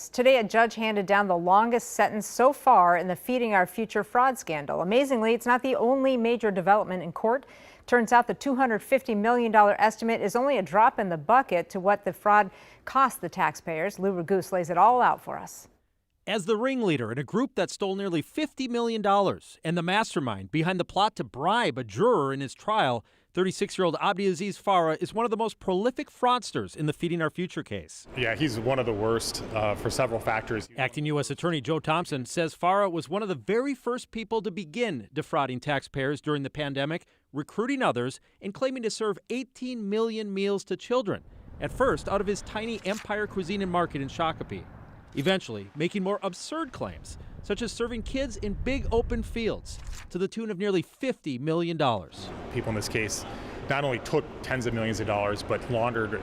years. Today, a judge handed down the longest sentence so far in the Feeding Our Future fraud scandal. Amazingly, it's not the only major development in court. Turns out the $250 million estimate is only a drop in the bucket to what the fraud cost the taxpayers. Lou Raguse lays it all out for us. As the ringleader in a group that stole nearly $50 million and the mastermind behind the plot to bribe a juror in his trial, 36-year-old Abdiaziz Farah is one of the most prolific fraudsters in the Feeding Our Future case. Yeah, he's one of the worst for several factors. Acting U.S. Attorney Joe Thompson says Farah was one of the very first people to begin defrauding taxpayers during the pandemic, recruiting others, and claiming to serve 18 million meals to children, at first out of his tiny Empire Cuisine and Market in Shakopee. Eventually making more absurd claims, such as serving kids in big open fields to the tune of nearly $50 million. People in this case not only took tens of millions of dollars, but laundered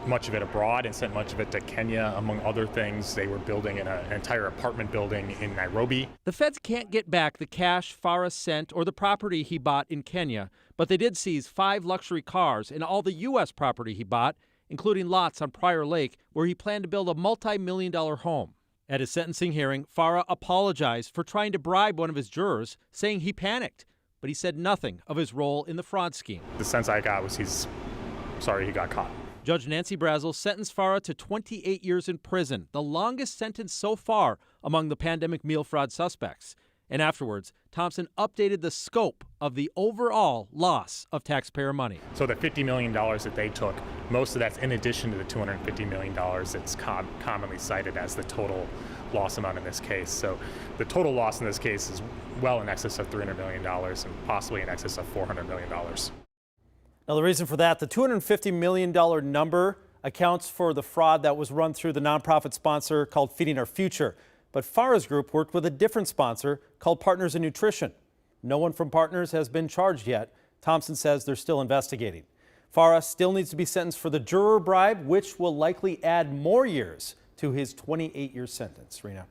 much of it abroad and sent much of it to Kenya, among other things. They were building an entire apartment building in Nairobi. The feds can't get back the cash Farah sent or the property he bought in Kenya, but they did seize 5 luxury cars and all the U.S. property he bought, including lots on Prior Lake, where he planned to build a multi-million-dollar home. At his sentencing hearing, Farah apologized for trying to bribe one of his jurors, saying he panicked, but he said nothing of his role in the fraud scheme. The sense I got was he's sorry he got caught. Judge Nancy Brazel sentenced Farah to 28 years in prison, the longest sentence so far among the pandemic meal fraud suspects. And afterwards, Thompson updated the scope of the overall loss of taxpayer money. So the $50 million that they took, most of that's in addition to the $250 million that's commonly cited as the total loss amount in this case. So the total loss in this case is well in excess of $300 million and possibly in excess of $400 million. Now, the reason for that, the $250 million number accounts for the fraud that was run through the nonprofit sponsor called Feeding Our Future. But Farah's group worked with a different sponsor called Partners in Nutrition. No one from Partners has been charged yet. Thompson says they're still investigating. Farah still needs to be sentenced for the juror bribe, which will likely add more years to his 28-year sentence. Rena.